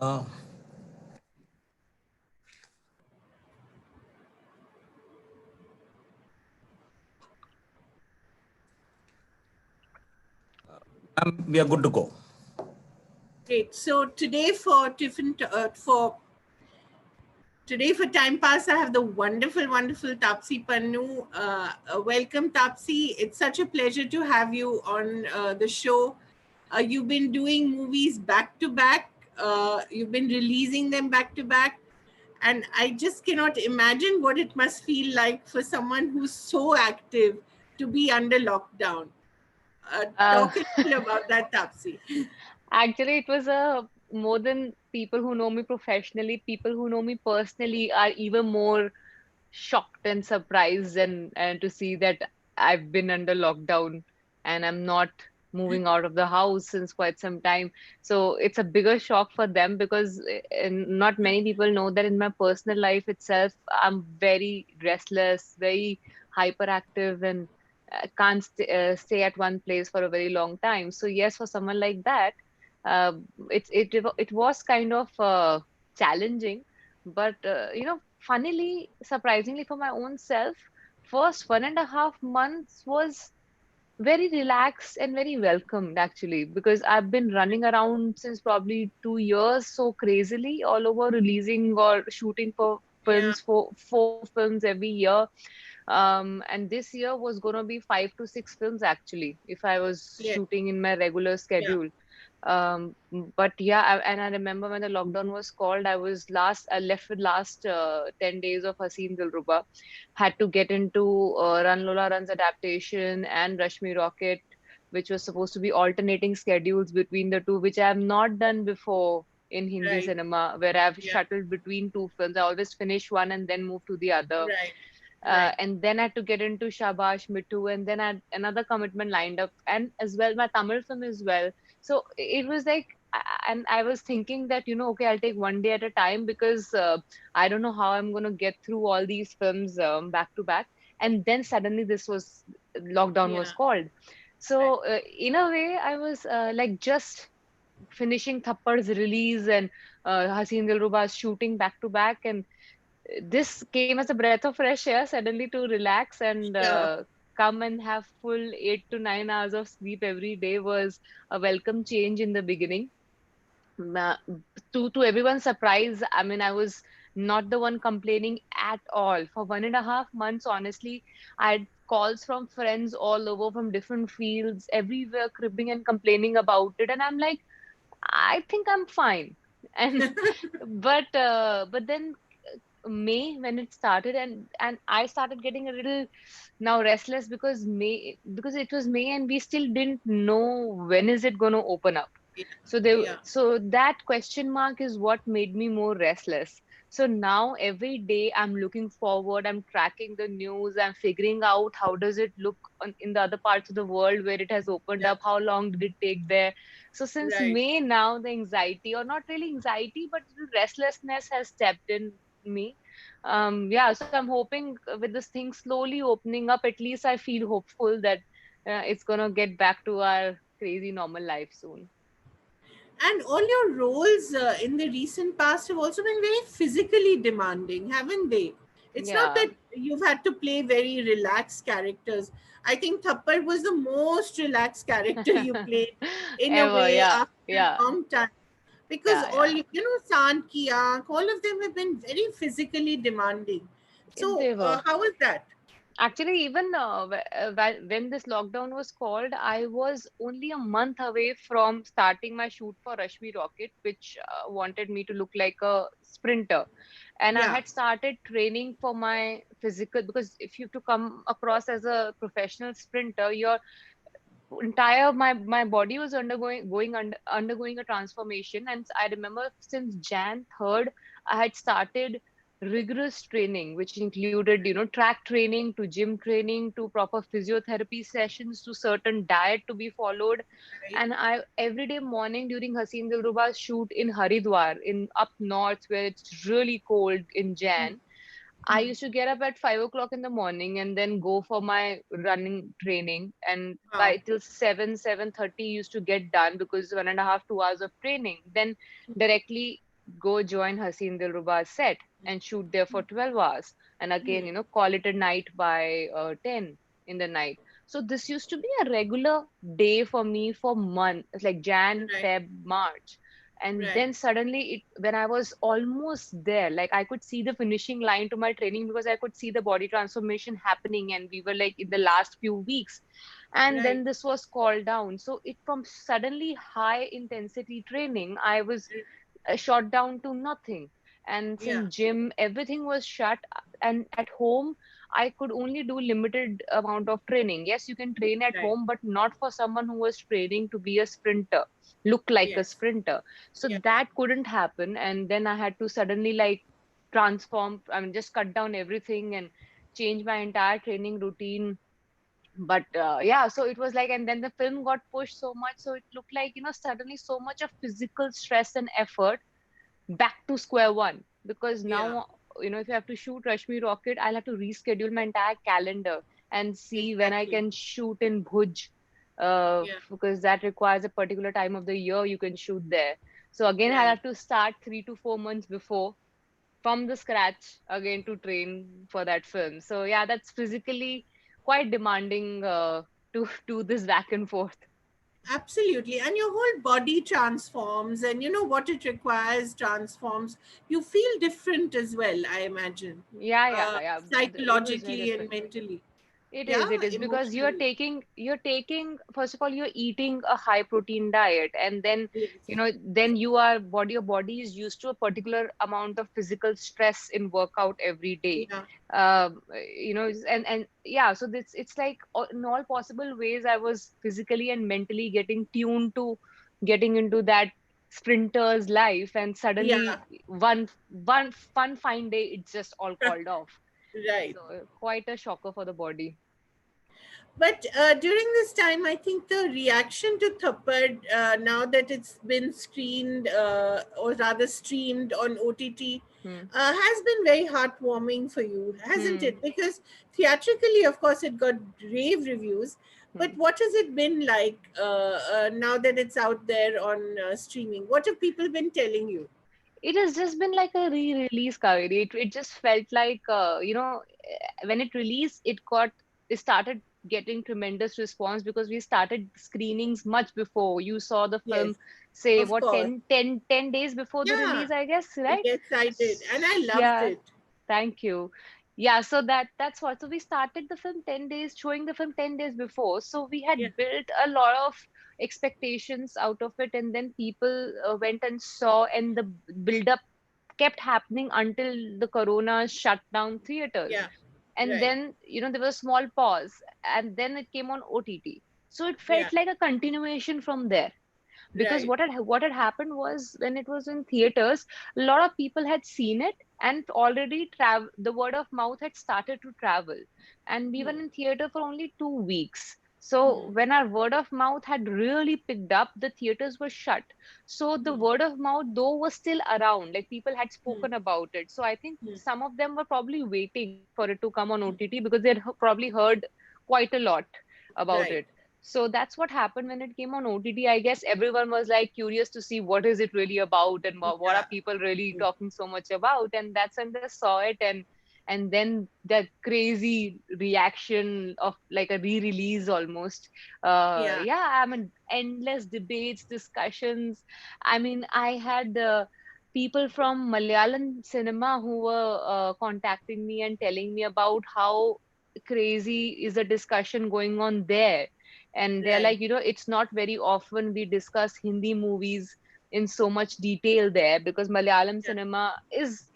Uh, we are good to go. Great. So today for Tiffin, today for Time Pass, I have the wonderful Taapsee Pannu. Welcome, Taapsee. It's such a pleasure to have you on the show. You've been doing movies back to back. You've been releasing them back to back, and I just cannot imagine what it must feel like for someone who's so active to be under lockdown. Uh, Talk a little about that, Taapsee. Actually, it was more than people who know me professionally, people who know me personally are even more shocked and surprised and to see that I've been under lockdown and I'm not moving out of the house since quite some time. So it's a bigger shock for them because not many people know that in my personal life itself, I'm very restless, very hyperactive, and can't stay at one place for a very long time. So yes, for someone like that, uh, it was kind of challenging, but funnily, surprisingly for my own self, first 1.5 months was very relaxed and very welcomed actually, because I've been running around since probably 2 years so crazily all over, releasing or shooting for Yeah, films, for 4 films every year. And this year was gonna be 5 to 6 films actually, if I was yeah, shooting in my regular yeah. schedule. But yeah, and I remember when the lockdown was called, I left with last 10 days of Haseen Dilruba, had to get into Run Lola Run's adaptation and Rashmi Rocket, which was supposed to be alternating schedules between the two, which I have not done before in Hindi Right. cinema, where I've Yeah. shuttled between two films. I always finish one and then move to the other. Right. Right. And then I had to get into Shabash Mittu, and then I had another commitment lined up, and as well my Tamil film as well. So it was like, and I was thinking that, okay, I'll take one day at a time because I don't know how I'm going to get through all these films back to back. And then suddenly lockdown was Yeah. called. Right. So in a way, I was like just finishing Thappad's release and Haseen Dilruba's shooting back to back, and this came as a breath of fresh air suddenly to relax and Sure. come and have full 8 to 9 hours of sleep every day was a welcome change in the beginning. Ma- to everyone's surprise, I mean, I was not the one complaining at all. For 1.5 months, honestly, I had calls from friends all over from different fields, everywhere cribbing and complaining about it. And I'm like, I think I'm fine. And but then May when it started, and I started getting a little now restless because it was May and we still didn't know when is it going to open up. Yeah. Yeah. So that question mark is what made me more restless. So now every day I'm looking forward, I'm tracking the news, I'm figuring out how does it look in the other parts of the world where it has opened Yeah. up, how long did it take there. So since Right. May now, the anxiety, or not really anxiety, but the restlessness has stepped in me. Yeah, so I'm hoping with this thing slowly opening up, at least I feel hopeful that it's gonna get back to our crazy normal life soon. And all your roles in the recent past have also been very physically demanding, haven't they? It's not Yeah, that you've had to play very relaxed characters. I think Thappad was the most relaxed character you played in a ever, way yeah, after yeah, a long time. Because yeah, all, yeah. Sant Ki Aankh, all of them have been very physically demanding. So, They were. how was that? Actually, even when this lockdown was called, I was only a month away from starting my shoot for Rashmi Rocket, which wanted me to look like a sprinter. And I Yeah. had started training for my physical, because if you have to come across as a professional sprinter, your entire my body was undergoing a transformation. And I remember since Jan 3rd I had started rigorous training, which included track training to gym training to proper physiotherapy sessions to certain diet to be followed. Right. And I every day morning during Haseen Dilruba's shoot in Haridwar in up north, where it's really cold in Jan, I Hmm. used to get up at 5 o'clock in the morning and then go for my running training. And Wow. by till 7:30 used to get done, because 1.5 2 hours of training. Then directly go join Haseen Dilruba's set and shoot there for 12 hours. And again, call it a night by 10 in the night. So this used to be a regular day for me for months, like Jan, Right. Feb, March. And Right. then suddenly, when I was almost there, like I could see the finishing line to my training because I could see the body transformation happening, and we were like in the last few weeks. And Right. then this was called down. So it from suddenly high intensity training, I was shot down to nothing. And Yeah. since gym, everything was shut, and at home, I could only do limited amount of training. Yes, you can train at Right. home, but not for someone who was training to be a sprinter, look like a Yes. sprinter. So Yeah. that couldn't happen. And then I had to suddenly like transform, I mean, just cut down everything and change my entire training routine. But yeah, so it was like, and then the film got pushed so much, so it looked like, suddenly so much of physical stress and effort back to square one. Because Yeah. now, if you have to shoot Rashmi Rocket, I'll have to reschedule my entire calendar and see when I Exactly. can shoot in Bhuj, Yeah. because that requires a particular time of the year you can shoot there. So again, I'll Right. have to start 3 to 4 months before from the scratch again to train for that film. So yeah, that's physically quite demanding to do this back and forth. Absolutely. And your whole body transforms, and what it requires transforms. You feel different as well, I imagine, Yeah, yeah, yeah. It was very psychologically and different. mentally. It Yeah. is, it is because Emotionally. first of all, you're eating a high protein diet, and then, Yes. then your body is used to a particular amount of physical stress in workout every day. Yeah. And yeah, so this, it's like in all possible ways, I was physically and mentally getting tuned to getting into that sprinter's life, and Yeah. suddenly one fun fine day, it's just all called off. Right. So quite a shocker for the body. But during this time, I think the reaction to Thappad, now that it's been screened, or rather streamed on OTT, Hmm. has been very heartwarming for you, hasn't Hmm. it? Because theatrically, of course, it got rave reviews. But Hmm. what has it been like now that it's out there on streaming? What have people been telling you? It has just been like a re-release, Kaveri. It just felt like, when it released, it started getting tremendous response because we started screenings much before. You saw the Yes, film, say, of what, course. 10 days before the Yeah, release, I guess, right? yes, I did. And I loved Yeah. it. Thank you. Yeah, so that's what. So we started the film 10 days, showing the film 10 days before. So we Yeah, had built a lot of expectations out of it, and then people went and saw, and the build up kept happening until the corona shut down theaters. yeah, And right. then, there was a small pause, and then it came on OTT. So it Yeah, felt like a continuation from there, because right. what had happened was, when it was in theaters, a lot of people had seen it, and already the word of mouth had started to travel, and we were Hmm. in theater for only 2 weeks. So Hmm. when our word of mouth had really picked up, the theaters were shut. So the Hmm. word of mouth though was still around, like people had Hmm. spoken about it. So I think Hmm. some of them were probably waiting for it to come on OTT because they had probably heard quite a lot about Right. it. So that's what happened when it came on OTT. I guess everyone was like curious to see what is it really about, and what are Yeah. people really Hmm. talking so much about. And that's when they saw it, and then that crazy reaction of like a re-release almost. Yeah. Yeah, I mean, endless debates, discussions. I mean, I had people from Malayalam cinema who were contacting me and telling me about how crazy is the discussion going on there. And they're Right. like, it's not very often we discuss Hindi movies in so much detail there, because Malayalam Yeah. cinema is,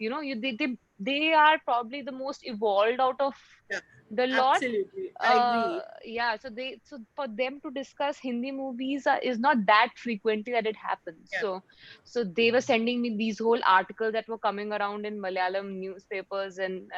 they are probably the most evolved out of Yeah. the lot. Absolutely. I agree. Yeah, so for them to discuss Hindi movies is not that frequently that it happens. Yeah. So they were sending me these whole articles that were coming around in Malayalam newspapers and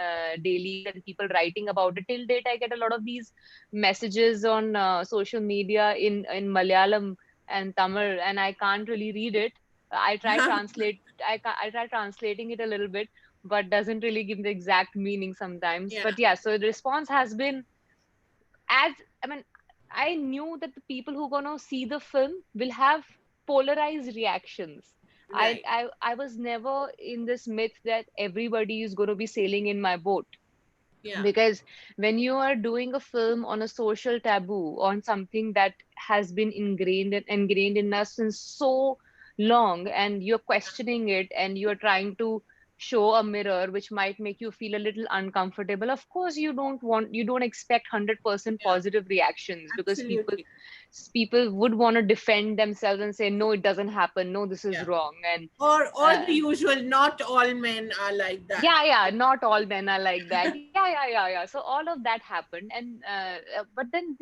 dailies, and people writing about it. Till date, I get a lot of these messages on social media in Malayalam and Tamil, and I can't really read it. I try translating it a little bit, but doesn't really give the exact meaning sometimes. Yeah. But yeah, so the response has been, as I mean, I knew that the people who gonna see the film will have polarized reactions. I, Right. I I was never in this myth that everybody is going to be sailing in my boat. Yeah. Because when you are doing a film on a social taboo, on something that has been ingrained in us since so long, and you're questioning it, and you're trying to show a mirror which might make you feel a little uncomfortable, of course you don't expect 100% Yeah. positive reactions, because Absolutely. people would want to defend themselves and say, no, it doesn't happen, no, this is Yeah. wrong. And Or uh, the usual, not all men are like that. yeah, not all men are like that. Yeah. So all of that happened, and but then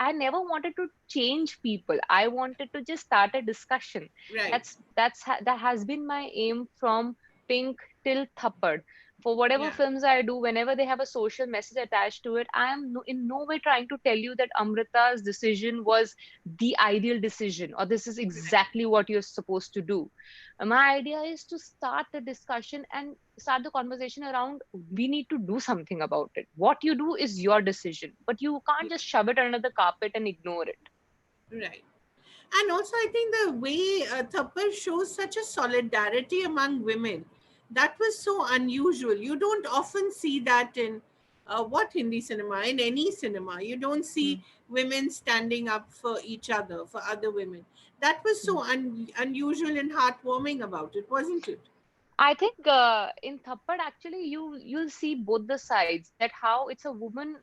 I never wanted to change people. I wanted to just start a discussion. Right. That has been my aim from Pink till Thappad. For whatever Yeah. films I do, whenever they have a social message attached to it, I am in no way trying to tell you that Amrita's decision was the ideal decision, or this is Right. exactly what you're supposed to do. My idea is to start the discussion and start the conversation around, we need to do something about it. What you do is your decision, but you can't just shove it under the carpet and ignore it. Right. And also, I think the way Thappar shows such a solidarity among women, that was so unusual. You don't often see that in what Hindi cinema, in any cinema. You don't see Hmm. women standing up for each other, for other women. That was Hmm. so unusual and heartwarming about it, wasn't it? I think in Thappad, actually, you'll see both the sides. That how it's a woman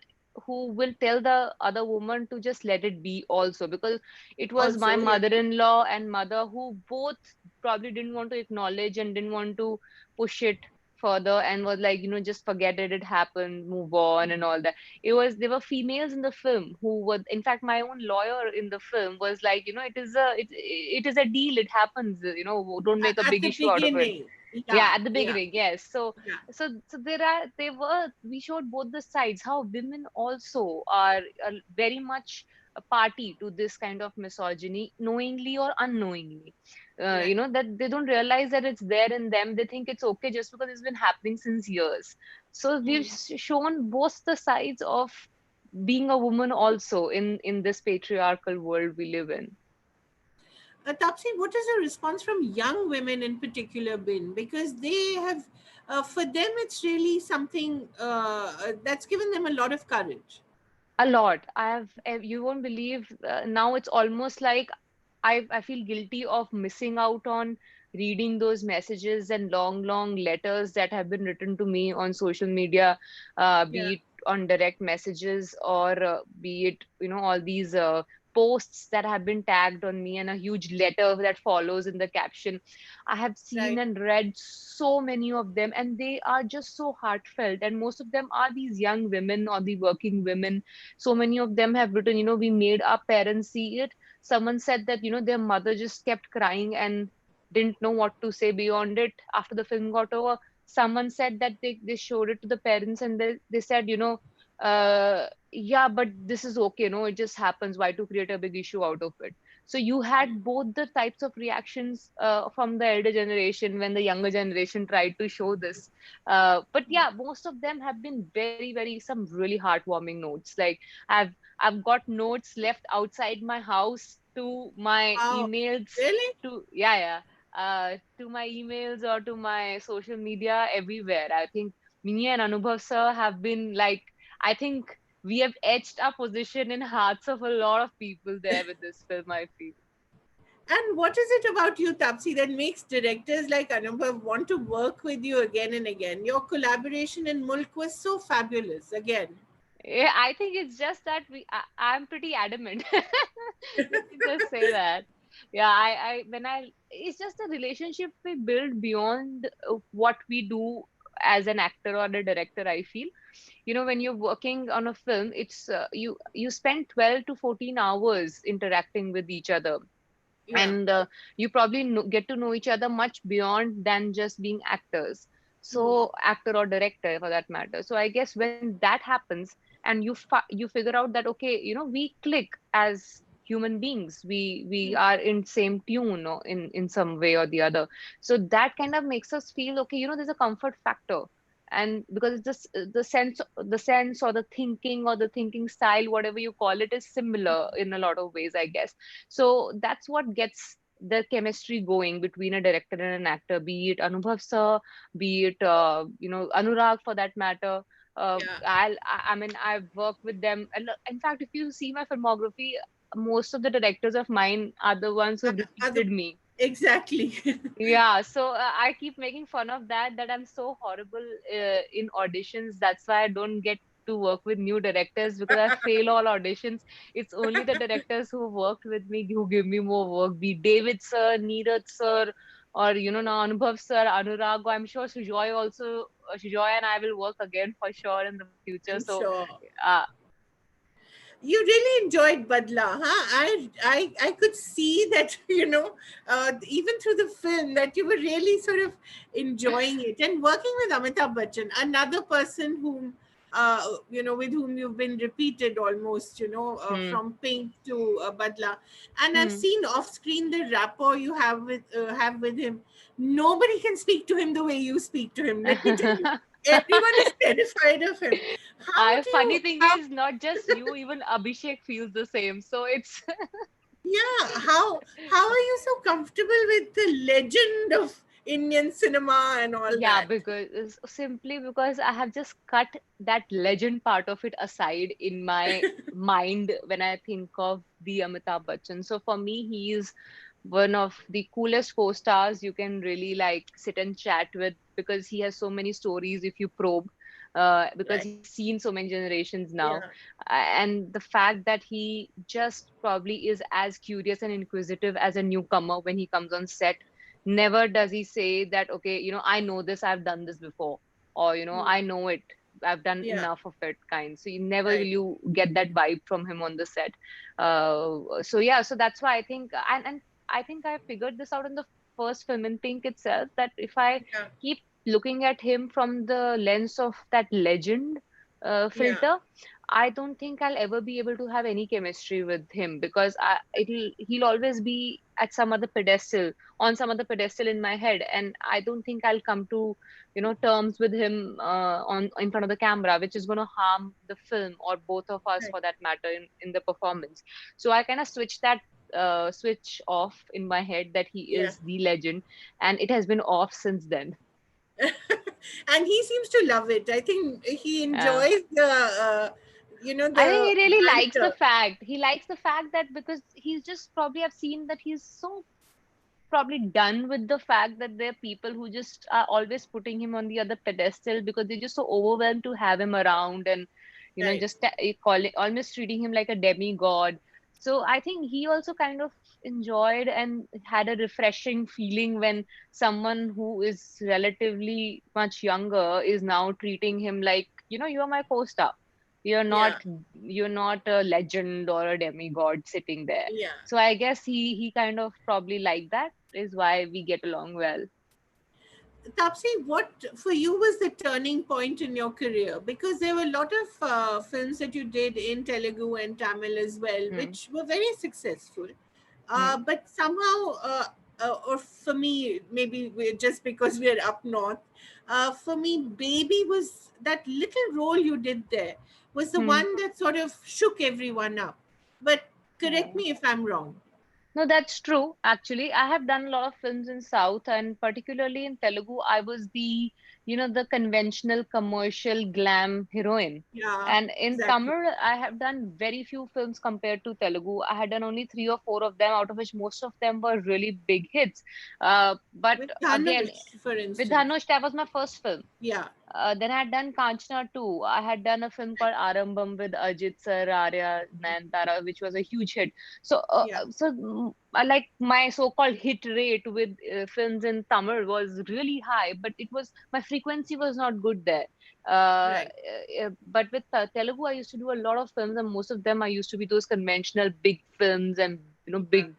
who will tell the other woman to just let it be also, because it was my Also, yeah. mother-in-law and mother who both probably didn't want to acknowledge and didn't want to push it further, and was like, just forget it, it happened, move on, and all that. There were females in the film who were, in fact, my own lawyer in the film was like, it is a deal, it happens, don't make a At big the issue out of it. beginning. Yeah, Yeah, at the yeah, beginning, yes. So yeah. we showed both the sides, how women also are very much a party to this kind of misogyny, knowingly or unknowingly. Right. That they don't realize that it's there in them. They think it's okay just because it's been happening since years. So we've Mm. shown both the sides of being a woman also in this patriarchal world we live in. Tapsi, what is the response from young women in particular been? Because they have, for them, it's really something that's given them a lot of courage. A lot. You won't believe, now it's almost like I feel guilty of missing out on reading those messages and long letters that have been written to me on social media, Yeah, be it on direct messages, or be it, all these posts that have been tagged on me, and a huge letter that follows in the caption. I have seen right. and read so many of them, and they are just so heartfelt. And most of them are these young women or the working women. So many of them have written, we made our parents see it. Someone said that, their mother just kept crying and didn't know what to say beyond it after the film got over. Someone said that they showed it to the parents, and they said, yeah, but this is okay, no, it just happens. Why to create a big issue out of it? So you had both the types of reactions from the elder generation when the younger generation tried to show this. But yeah, most of them have been very, some really heartwarming notes. Like I've got notes left outside my house to my Wow. emails, Really? to yeah, to my emails or to my social media, everywhere. I think me and Anubhav sir have been like, I think we have etched our position in hearts of a lot of people there with this film, I feel. And what is it about you, Tapsi, that makes directors like Anubhav want to work with you again and again? Your collaboration in Mulk was so fabulous. Again. Yeah, I think it's just that I'm pretty adamant. Let me just say that. Yeah, it's just a relationship we build beyond what we do as an actor or a director, I feel. When you're working on a film, it's you spend 12 to 14 hours interacting with each other, Yeah. and you probably get to know each other much beyond than just being actors, Hmm. so actor or director for that matter. So I guess when that happens, and you figure out that, okay, we click as human beings, we are in same tune, or in some way or the other. So that kind of makes us feel okay, there's a comfort factor. And because it's just the sense or the thinking style, whatever you call it, is similar in a lot of ways, I guess. So that's what gets the chemistry going between a director and an actor, be it Anubhav sir, be it Anurag for that matter. Yeah. I mean, I've worked with them, and in fact, if you see my filmography, most of the directors of mine are the ones who have Other, repeated me. exactly. Yeah, so I keep making fun of that I'm so horrible in auditions. That's why I don't get to work with new directors, because I fail all auditions. It's only the directors who worked with me who give me more work, be David sir, Neeraj sir, or now Anubhav sir, Anurag. I'm sure Sujoy also, Sujoy and I will work again for sure in the future. I'm So sure. uh, You really enjoyed Badla, huh? I could see that, even through the film, that you were really sort of enjoying it. And working with Amitabh Bachchan, another person whom, with whom you've been repeated almost, hmm, from Pink to Badla. And I've hmm. seen off screen the rapport you have with him. Nobody can speak to him the way you speak to him. Let me tell you, everyone is terrified of him. How I do funny you, thing how is, not just you, even Abhishek feels the same. So it's Yeah, how are you so comfortable with the legend of Indian cinema and all yeah, that? because simply because I have just cut that legend part of it aside in my mind when I think of the Amitabh Bachchan. So for me, he is one of the coolest co-stars you can really like sit and chat with, because he has so many stories if you probe. Because Right. he's seen so many generations now, Yeah. and the fact that he just probably is as curious and inquisitive as a newcomer when he comes on set. Never does he say that, okay, I know this, I've done this before, or Mm. I know it, I've done Yeah. enough of it kind. So you never will Right. you get that vibe from him on the set. So yeah, so that's why I think, and I think I figured this out in the first film in Pink itself, that if I Yeah. keep looking at him from the lens of that legend Yeah. filter, I don't think I'll ever be able to have any chemistry with him, because he'll always be at some other pedestal, on some other pedestal in my head, and I don't think I'll come to terms with him on in front of the camera, which is going to harm the film or both of us Right. for that matter in the performance. So I kind of switch off in my head that he Yeah. is the legend, and it has been off since then. And he seems to love it. I think he uh, enjoys I think the he really likes the banter. fact. He likes the fact that, because he's just probably, I've seen that he's so probably done with the fact that there are people who just are always putting him on the other pedestal, because they're just so overwhelmed to have him around, and Right. just calling, almost treating him like a demigod. So I think he also kind of enjoyed and had a refreshing feeling when someone who is relatively much younger is now treating him like, you're my co-star. you're not Yeah. you're not a legend or a demigod sitting there. Yeah. So I guess he kind of probably like that, is why we get along well. Tapsi, what for you was the turning point in your career? Because there were a lot of films that you did in Telugu and Tamil as well, Hmm. which were very successful. Hmm. But somehow, or for me, maybe just because we're up north, for me, Baby was that little role you did there was the Hmm. one that sort of shook everyone up. But correct Yeah. me if I'm wrong. No, that's true. Actually, I have done a lot of films in South, and particularly in Telugu, I was the conventional commercial glam heroine. Yeah, And in exactly. Tamil, I have done very few films compared to Telugu. I had done only three or four of them, out of which most of them were really big hits. But With again, Dhanush, for with instance. Dhanush, that was my first film. Yeah. Then I had done Kanchana too. I had done a film called Arambam with Ajit Sir, Arya, Nayantara, which was a huge hit. Yeah. Like my so-called hit rate with films in Tamil was really high, but it was my frequency was not good there. Right. But with Telugu, I used to do a lot of films, and most of them I used to be those conventional big films and Yeah. big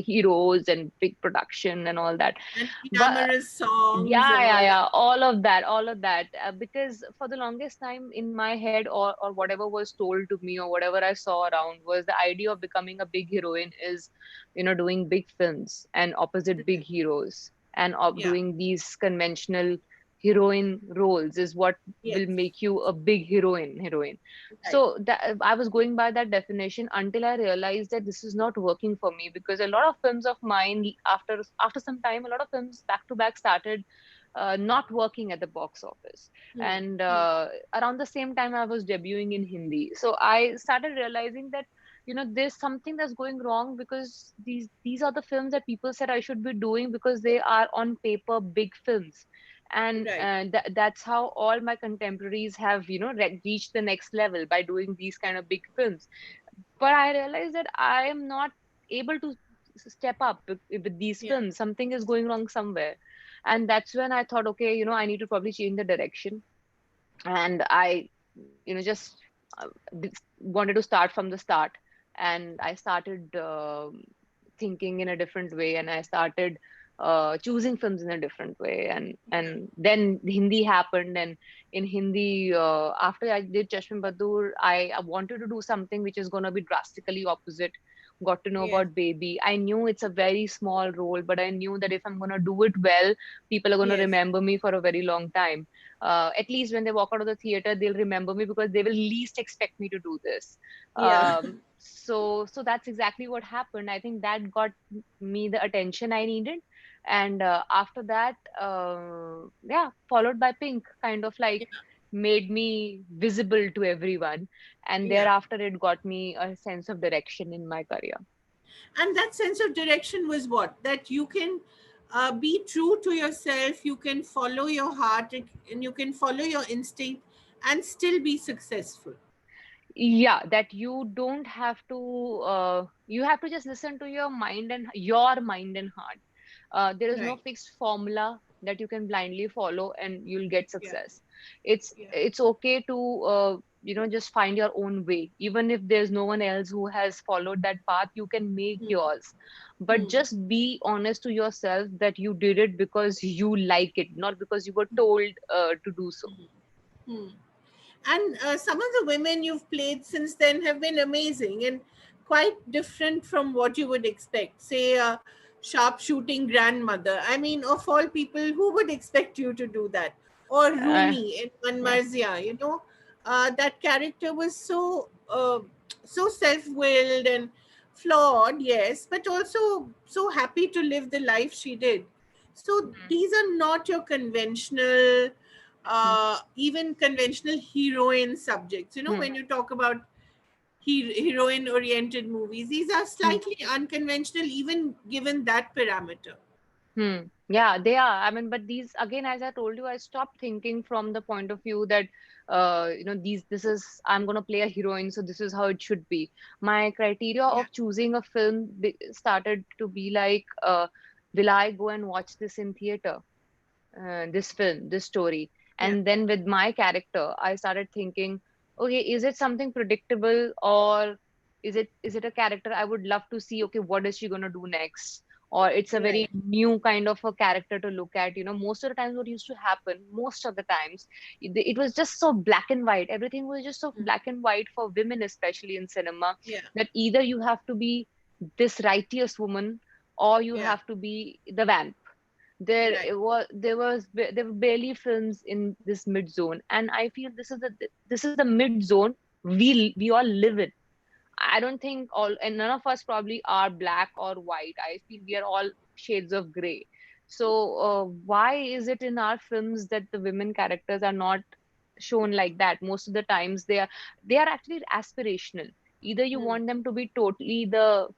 heroes and big production and all that. And But glamorous songs yeah, and yeah, all yeah, that. all of that. Because for the longest time in my head, or whatever was told to me, or whatever I saw around, was the idea of becoming a big heroine is, doing big films and opposite big Right. heroes, and of Yeah. doing these conventional heroine roles is what Yes. will make you a big heroine. Right. So that I was going by that definition until I realized that this is not working for me, because a lot of films of mine, after some time, a lot of films back to back started not working at the box office. Hmm. And Hmm. around the same time I was debuting in Hindi, so I started realizing that there's something that's going wrong, because these are the films that people said I should be doing because they are on paper big films. And Right. that's how all my contemporaries have reached the next level by doing these kind of big films. But I realized that I am not able to step up with these Yeah. films. Something is going wrong somewhere. And that's when I thought, okay, I need to probably change the direction. And I just wanted to start from the start. And I started thinking in a different way, and I started choosing films in a different way. and Yeah. and then Hindi happened. And in Hindi, after I did Chashme Badur, I wanted to do something which is going to be drastically opposite. Got to know Yes. about Baby. I knew it's a very small role, but I knew that if I'm going to do it well, people are going to Yes. remember me for a very long time. At least when they walk out of the theater, they'll remember me because they will least expect me to do this. Yeah. So that's exactly what happened. I think that got me the attention I needed. And after that, yeah, followed by Pink, kind of like Yeah. made me visible to everyone. And Yeah. thereafter, it got me a sense of direction in my career. And that sense of direction was what? That you can be true to yourself, you can follow your heart, and you can follow your instinct and still be successful. Yeah, that you don't have to you have to just listen to your mind and heart. There is no Right. fixed formula that you can blindly follow and you'll get Yeah. success. It's okay to just find your own way. Even if there's no one else who has followed that path, you can make Hmm. yours. But Hmm. just be honest to yourself that you did it because you like it, not because you were told to do so. Hmm. And some of the women you've played since then have been amazing and quite different from what you would expect. Say, a sharpshooting grandmother. I mean, of all people, who would expect you to do that? Or uh, Rumi in yeah. Manmarzia, that character was so self-willed and flawed, yes, but also so happy to live the life she did. So these are not your conventional, Hmm. even conventional heroine subjects. Hmm. When you talk about heroine oriented movies, these are Hmm. slightly unconventional, even given that parameter. Hmm. Yeah, they are. I mean, but these again, as I told you, I stopped thinking from the point of view that, this is, I'm gonna play a heroine, so this is how it should be. My criteria Yeah. of choosing a film started to be like, will I go and watch this in theater? This film, this story. Yeah. And then with my character, I started thinking, okay, is it something predictable, or is it a character I would love to see? Okay, what is she gonna do next? Or it's a very Right. new kind of a character to look at. Most of the times, what used to happen, most of the times, it was just so black and white. Everything was just so black and white for women, especially in cinema, Yeah. that either you have to be this righteous woman, or you Yeah. have to be the vamp. Right. There were barely films in this mid zone, and I feel this is the mid zone we all live in. I don't think all, and none of us probably are black or white. I feel we are all shades of gray. So why is it in our films that the women characters are not shown like that? Most of the times they are actually aspirational. Either you Hmm. want them to be totally the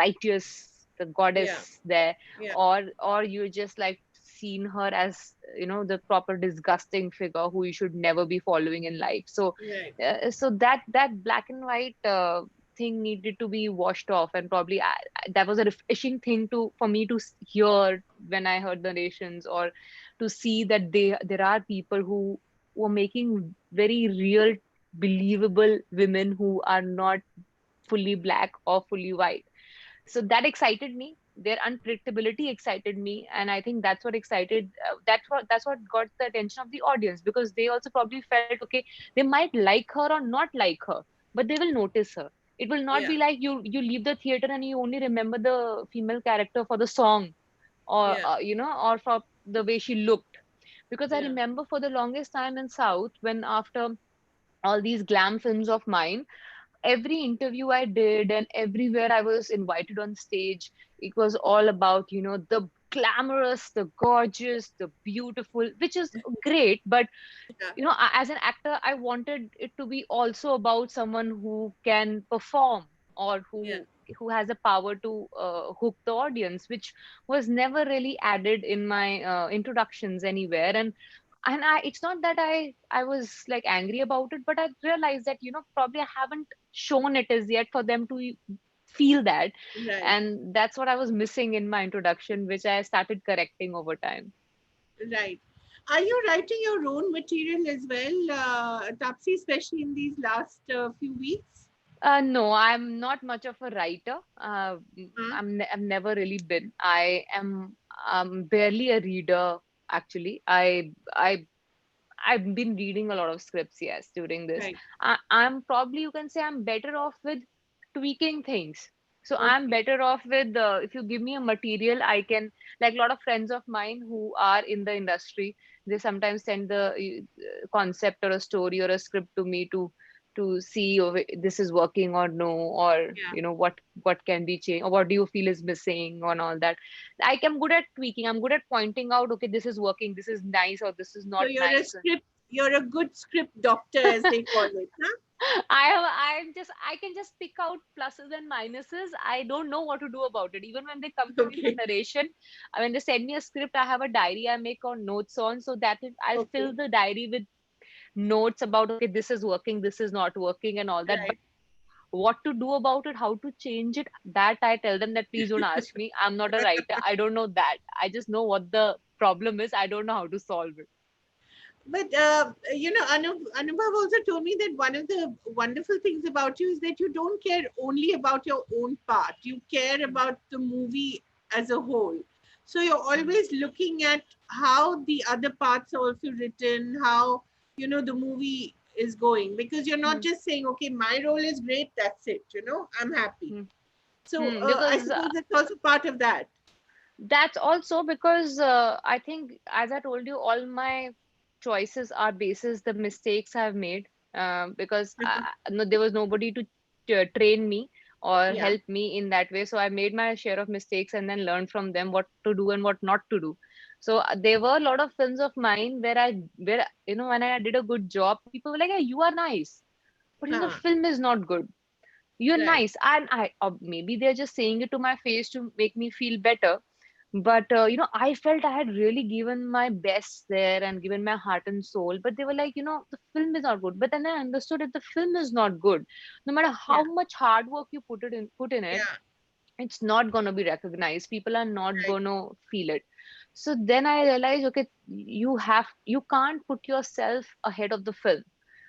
righteous, the Yeah. goddess there, Yeah. or you just like seen her as the proper disgusting figure who you should never be following in life. So Right. that black and white thing needed to be washed off. And probably that was a refreshing thing for me to hear when I heard the narrations, or to see that there are people who are making very real, believable women who are not fully black or fully white. So that excited me. Their unpredictability excited me, and I think that's what excited. That's what got the attention of the audience, because they also probably felt, okay, they might like her or not like her, but they will notice her. It will not Yeah. be like you leave the theater and you only remember the female character for the song, or Yeah. or for the way she looked. Because I Yeah. remember for the longest time in South, when after all these glam films of mine, every interview I did and everywhere I was invited on stage, it was all about, the glamorous, the gorgeous, the beautiful, which is great. But, Yeah. as an actor, I wanted it to be also about someone who can perform, or Yeah. who has the power to hook the audience, which was never really added in my introductions anywhere. And it's not that I was like angry about it, but I realized that, probably I haven't shown it as yet for them to feel that. Right. And that's what I was missing in my introduction, which I started correcting over time. Right. Are you writing your own material as well, Tapsi, especially in these last few weeks? No, I'm not much of a writer. Huh? I've never really been. I am barely a reader, actually. I've been reading a lot of scripts, yes, during this. Right. I'm probably, you can say, I'm better off with tweaking things. So I'm Okay. better off with, if you give me a material, I can, like a lot of friends of mine who are in the industry, they sometimes send the concept or a story or a script to me to see if this is working or no, or Yeah. what can be changed, or what do you feel is missing, and all that. I'm good at tweaking. I'm good at pointing out, okay, this is working, this is nice, or this is So not nice. you're a good script doctor, as they call it, huh? I can just pick out pluses and minuses. I don't know what to do about it. Even when they come to me for Okay. narration, when they send me a script, I have a diary I make on notes on, so that I'll fill Okay. the diary with notes about, okay, this is working, this is not working, and all that. But Right. what to do about it, how to change it, that I tell them that please don't ask me. I'm not a writer. I don't know that. I just know what the problem is. I don't know how to solve it. But Anubhav also told me that one of the wonderful things about you is that you don't care only about your own part. You care Hmm. about the movie as a whole. So you're Hmm. always looking at how the other parts are also written, how the movie is going, because you're not Hmm. just saying, okay, my role is great, that's it. I'm happy. Hmm. So I Because suppose it's also part of that. that's also because I think, as I told you, all my choices are basis the mistakes I've made. Because no, there was nobody to train me or Yeah. help me in that way. So I made my share of mistakes and then learned from them what to do and what not to do. So there were a lot of films of mine where when I did a good job, people were like, "Hey, you are nice," but the Huh. film is not good. You're Right. nice, and I maybe they're just saying it to my face to make me feel better. But I felt I had really given my best there and given my heart and soul, but they were like, the film is not good. But then I understood that the film is not good, no matter Yeah. how much hard work you put in it, Yeah. it's not going to be recognized. People are not Right. going to feel it. So then I realized, okay, you can't put yourself ahead of the film.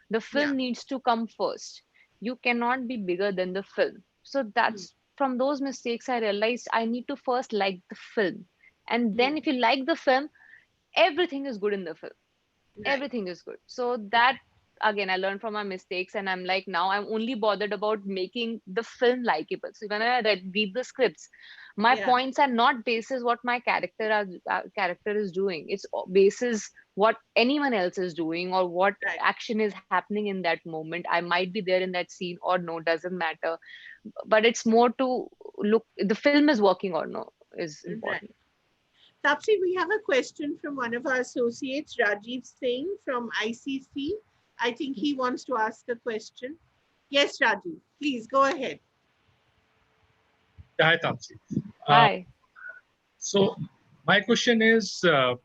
The Yeah. film needs to come first. You cannot be bigger than the film. So Hmm. that's from those mistakes I realized I need to first like the film. And Hmm. then if you like the film, everything is good in the film. Right. Everything is good. So that, again, I learned from my mistakes, and I'm like, now I'm only bothered about making the film likable. So when I read the scripts, my Yeah. points are not basis what my character is doing. It's basis what anyone else is doing, or what Right. action is happening in that moment. I might be there in that scene or no, doesn't matter. But it's more to look the film is working or no is Right. important. Tapsi, we have a question from one of our associates, Rajiv Singh from ICC. I think he wants to ask a question. Yes, Rajiv, please go ahead. Hi, Taapsee. Uh, Hi. so my question is, I'll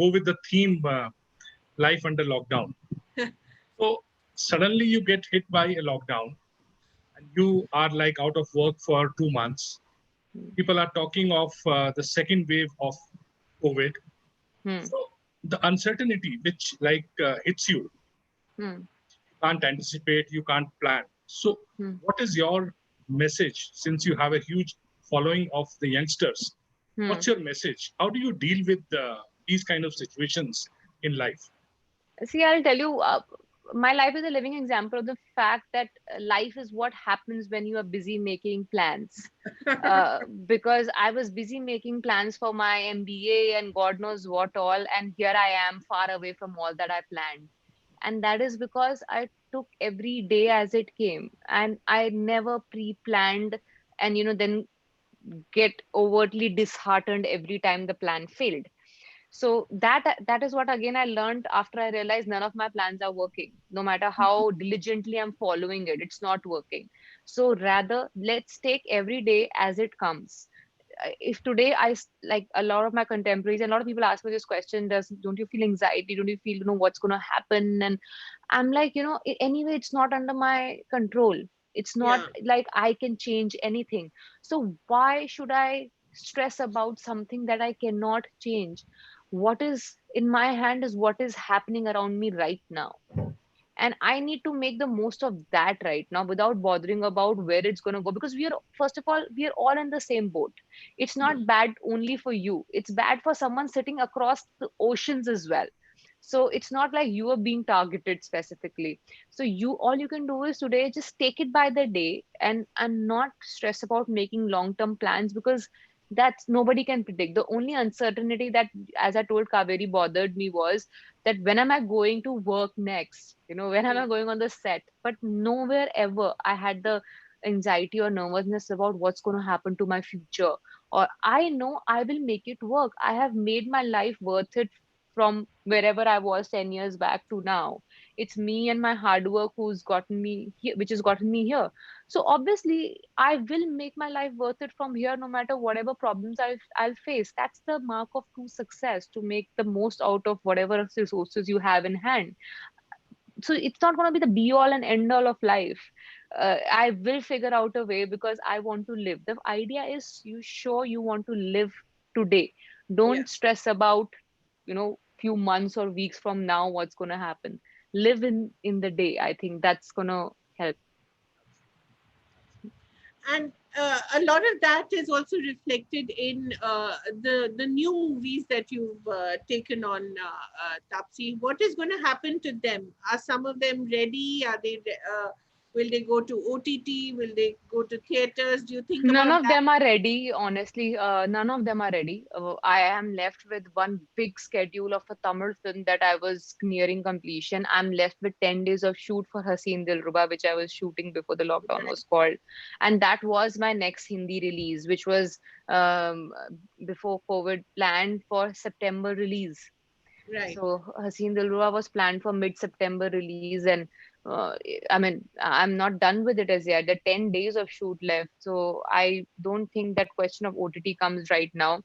go with the theme life under lockdown. So suddenly you get hit by a lockdown and you are like out of work for 2 months. Hmm. People are talking of the second wave of COVID. Hmm. So the uncertainty which hits you, Hmm. you can't anticipate, you can't plan. So Hmm. what is your message since you have a huge following of the youngsters? Hmm. What's your message? How do you deal with these kind of situations in life? See, I'll tell you. my life is a living example of the fact that life is what happens when you are busy making plans. Because I was busy making plans for my MBA and God knows what all, and here I am far away from all that I planned. And that is because I took every day as it came, and I never pre-planned, and then get overtly disheartened every time the plan failed. So that is what again I learned after I realized none of my plans are working. No matter how diligently I'm following it, it's not working. So rather, let's take every day as it comes. If today like a lot of my contemporaries and a lot of people ask me this question, don't you feel anxiety, don't you feel what's going to happen? And I'm like, anyway, it's not under my control. It's not Yeah. like I can change anything. So why should I stress about something that I cannot change? What is in my hand is what is happening around me right now, and I need to make the most of that right now without bothering about where it's going to go, because we are, first of all, we are all in the same boat. It's not bad only for you, it's bad for someone sitting across the oceans as well. So it's not like you are being targeted specifically. So all you can do is today just take it by the day, and not stress about making long term plans, because that's nobody can predict. The only uncertainty that, as I told Kaveri, bothered me was that when am I going to work next? When am I going on the set? But nowhere ever I had the anxiety or nervousness about what's going to happen to my future. Or I know I will make it work. I have made my life worth it from wherever I was 10 years back to now. It's me and my hard work who's gotten me here, which has gotten me here. So obviously, I will make my life worth it from here, no matter whatever problems I'll face. That's the mark of true success, to make the most out of whatever resources you have in hand. So it's not going to be the be all and end all of life. I will figure out a way, because I want to live. The idea is, you want to live today. Yeah. Don't stress about few months or weeks from now what's going to happen. Live in the day. I think that's going to help. And a lot of that is also reflected in the new movies that you've taken on, Taapsee. What is going to happen to them? Are some of them ready? Are they? Will they go to OTT? Will they go to theaters? Do you think None about of that? them are ready, honestly. None of them are ready. I am left with one big schedule of a Tamil film that I was nearing completion. I'm left with 10 days of shoot for Haseen Dilruba, which I was shooting before the lockdown Right. was called. And that was my next Hindi release, which was um, before COVID, planned for September release. Right. So Haseen Dilruba was planned for mid-September release, and uh, I mean, I'm not done with it as yet. There are 10 days of shoot left, so I don't think that question of OTT comes right now.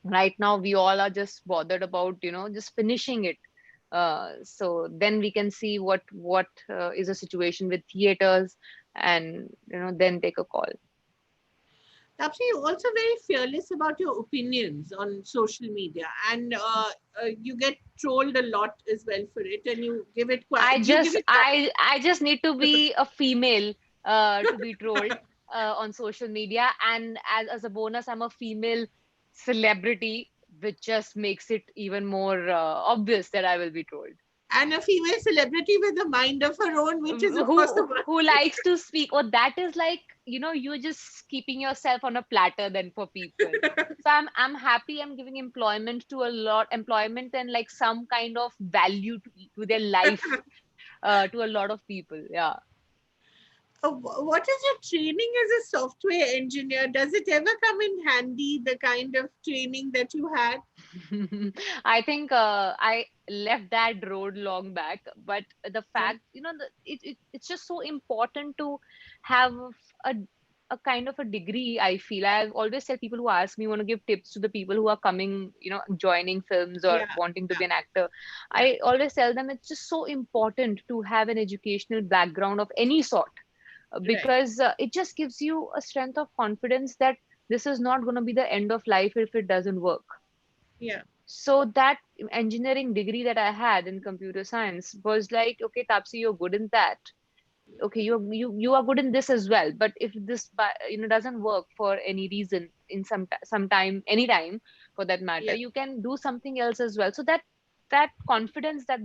Right now, we all are just bothered about just finishing it. So then we can see what is a situation with theaters, and then take a call. Taapsee, you're also very fearless about your opinions on social media, and you get trolled a lot as well for it, and you give it quite. I You give just it. I just need to be a female to be trolled on social media, and as a bonus, I'm a female celebrity, which just makes it even more obvious that I will be trolled. And a female celebrity with a mind of her own, which is of course the worst Who thing. likes to speak, or that is like you're just keeping yourself on a platter then for people. So I'm happy I'm giving employment and like some kind of value to their life, to a lot of people. Yeah. What is your training as a software engineer? Does it ever come in handy, the kind of training that you had? I think I left that road long back, but the Yeah. fact, it's just so important to have a a kind of a degree. I feel I've always tell people who ask me, want to give tips to the people who are coming, joining films or Yeah. wanting to Yeah. be an actor. Yeah. I always tell them it's just so important to have an educational background of any sort, Right. because it just gives you a strength of confidence that this is not going to be the end of life if it doesn't work. Yeah. So that engineering degree that I had in computer science was like, okay, Tapsi, you're good in that. Okay, you are good in this as well. But if this doesn't work for any reason, in some time, anytime for that matter, Yeah. you can do something else as well. So that confidence that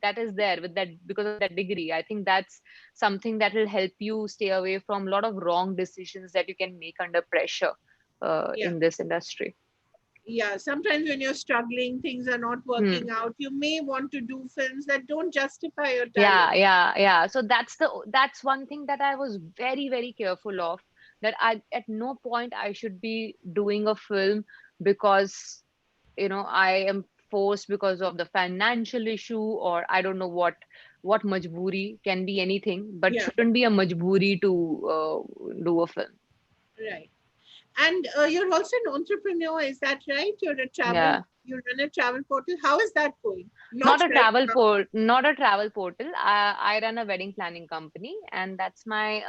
that is there with that, because of that degree. I think that's something that will help you stay away from a lot of wrong decisions that you can make under pressure Yeah. in this industry. Yeah, sometimes when you're struggling, things are not working out, you may want to do films that don't justify your talent. Yeah. So that's one thing that I was very, very careful of, that I at no point I should be doing a film because, I am forced because of the financial issue, or I don't know what majboori, can be anything, but Yeah, shouldn't be a majboori to do a film. right. And you're also an entrepreneur, is that right? Yeah. You run a travel portal. How is that going? Not Not a right travel now. port, not a travel portal. I run a wedding planning company, and that's my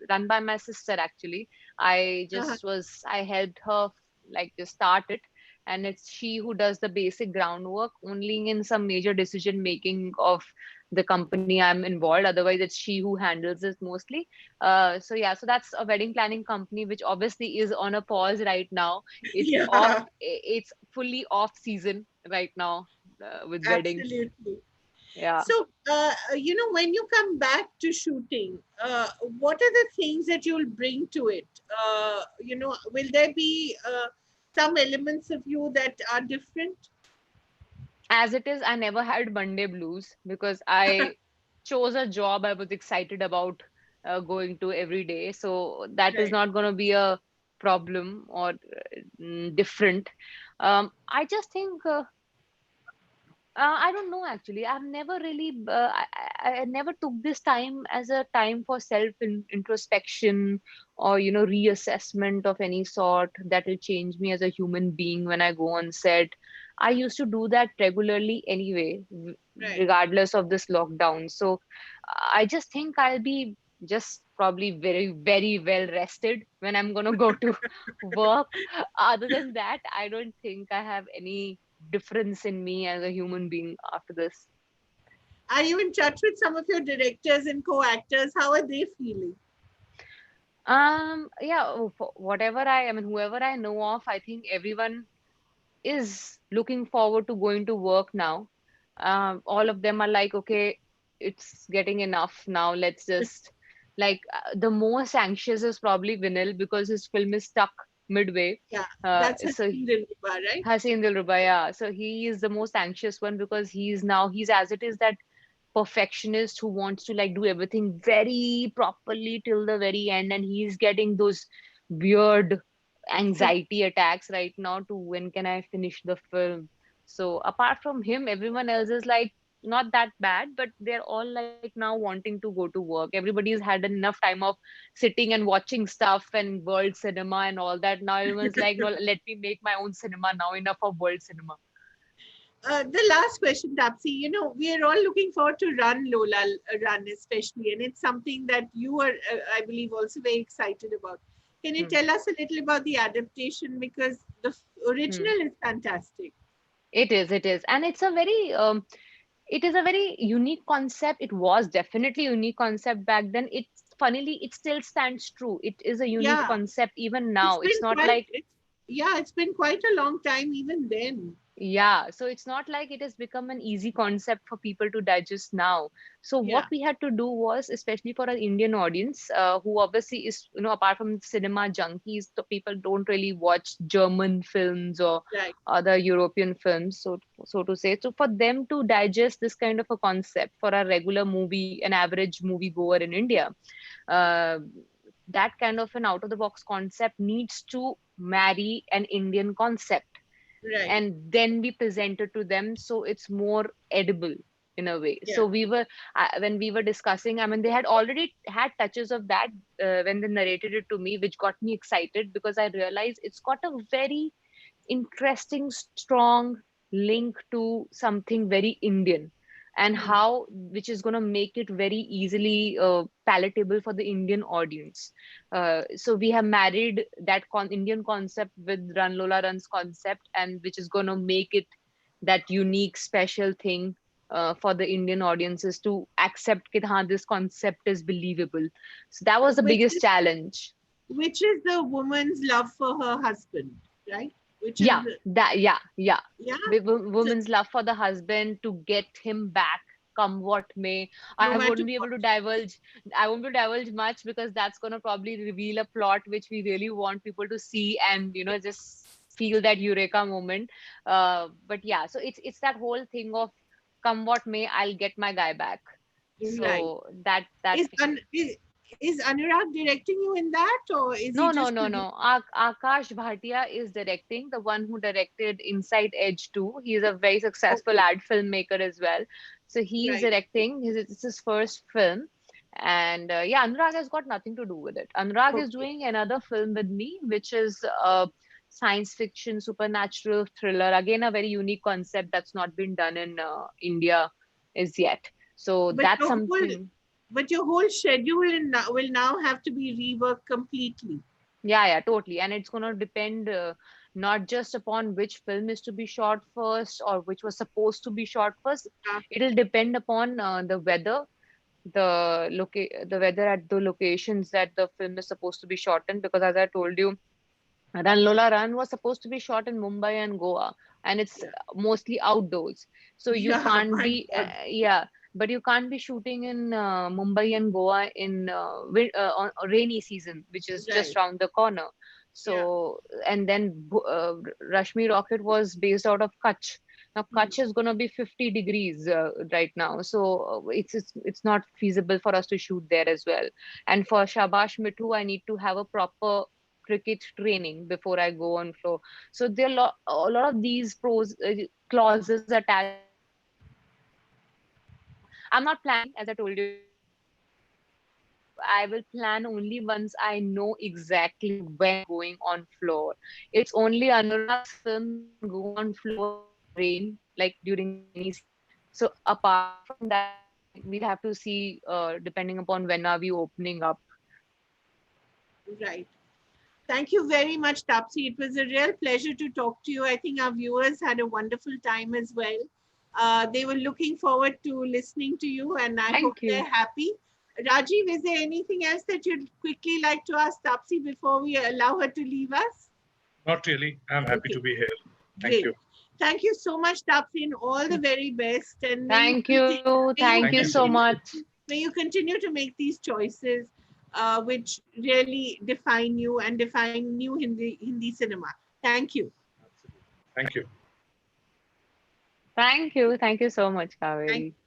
run by my sister actually. Uh-huh. I helped her like just start it, and it's she who does the basic groundwork. Only in some major decision making of the company I'm involved. Otherwise, it's she who handles it mostly. So yeah, so that's a wedding planning company, which obviously is on a pause right now. It's off. Yeah, It's fully off season right now with weddings. absolutely. Yeah. So, when you come back to shooting, what are the things that you'll bring to it? Will there be some elements of you that are different? As it is, I never had Monday blues because I chose a job I was excited about going to every day. So that is Right. not going to be a problem or different. I just think. I don't know actually. I've never really, I never took this time as a time for self introspection or, reassessment of any sort that will change me as a human being when I go on set. I used to do that regularly anyway, Right. regardless of this lockdown. So I just think I'll be just probably very, very well rested when I'm going to go to work. Other than that, I don't think I have any difference in me as a human being after this. Are you in touch with some of your directors and co-actors? How are they feeling? Yeah, whatever I mean, whoever I know of, I think everyone is looking forward to going to work now. All of them are like, okay, it's getting enough now. Let's just the most anxious is probably Vinil because his film is stuck midway. Yeah, that's So Haseen Dilruba, right? Hasin Dilruba, yeah. So he is the most anxious one because he's as it is that perfectionist who wants to like do everything very properly till the very end, and he's getting those weird anxiety attacks right now to when can I finish the film. So apart from him, everyone else is like not that bad, but they're all like now wanting to go to work. Everybody's had enough time of sitting and watching stuff and world cinema and all that. Now everyone's like, no, let me make my own cinema now. Enough of world cinema. The last question, Tapsi, we are all looking forward to Run especially, and it's something that you are, I believe, also very excited about. Can you Hmm. tell us a little about the adaptation? Because the Hmm. original is fantastic. It is, and it is a very unique concept. It was definitely a unique concept back then. It still stands true. It is a unique Yeah, concept even it's now. It's been not quite, like it's been quite a long time even then. Yeah, so it's not like it has become an easy concept for people to digest now. So what Yeah, we had to do was, especially for an Indian audience, who obviously is, apart from cinema junkies, the people don't really watch German films or right. other European films, so to say. So for them to digest this kind of a concept for a regular movie, an average movie goer in India, uh, that kind of an out of the box concept needs to marry an Indian concept, Right. and then we present it to them so it's more edible in a way. Yeah. So when we were discussing, I mean, they had already had touches of that when they narrated it to me, which got me excited because I realized it's got a very interesting, strong link to something very Indian, and Hmm. how which is going to make it very easily palatable for the Indian audience. So we have married that Indian concept with Run Lola Run's concept, and which is going to make it that unique, special thing for the Indian audiences to accept that this concept is believable. So that was the Which biggest is challenge. the woman's love for her husband, right? Which is Yeah, that, yeah. yeah. So, Woman's love for the husband to get him back come what may. No I matter wouldn't be able to divulge. I won't be divulge much because that's gonna probably reveal a plot which we really want people to see and just feel that eureka moment. But yeah, so it's that whole thing of come what may, I'll get my guy back. Right. So that Is, is Anurag directing you in that, or is he no, no, just no, no. Akash Bhatia is directing, the one who directed Inside Edge 2. He is a very successful Okay. ad filmmaker as well. So he is Right. directing. It's his first film. And yeah, Anurag has got nothing to do with it. Anurag is Okay. doing another film with me, which is a science fiction, supernatural thriller. Again, a very unique concept that's not been done in India as yet. So But that's your whole something. but your whole schedule will now have to be reworked completely. Yeah, totally. And it's going to depend not just upon which film is to be shot first or which was supposed to be shot first. Yeah. It'll depend upon the weather, the weather at the locations that the film is supposed to be shot in. Because as I told you, Run Lola Run was supposed to be shot in Mumbai and Goa, and it's Yeah. mostly outdoors. So you Yeah. can't My be, God. yeah, but you can't be shooting in Mumbai and Goa in on rainy season, which is just Right. around the corner. Yeah. So, and then Rashmi Rocket was based out of Kutch. Now, Hmm. Kutch is going to be 50 degrees right now, so it's not feasible for us to shoot there as well. And for Shabash Mithu, I need to have a proper cricket training before I go on floor. So there are a lot of these clauses attached to it. So I'm not planning, as I told you. I will plan only once I know exactly when I'm going on floor. It's only Anurag's film that can go on floor in rain, like during the rainy season. So apart from that, we'll have to see depending upon when are we opening up. Right. Thank you very much, Tapsi. It was a real pleasure to talk to you. I think our viewers had a wonderful time as well. They were looking forward to listening to you, and I hope Thank you. they're happy. Rajiv, is there anything else that you'd quickly like to ask Tapsi before we allow her to leave us? Not really. I'm happy Okay, to be here. Thank great. you. Thank you so much, Tapsi, and all the very best. And Thank you. Thank you Thank you so so much. much. may you continue to make these choices, which really define you and define new Hindi cinema. Thank you. Thank you. Thank you. Thank you so much, Thank Kaveri.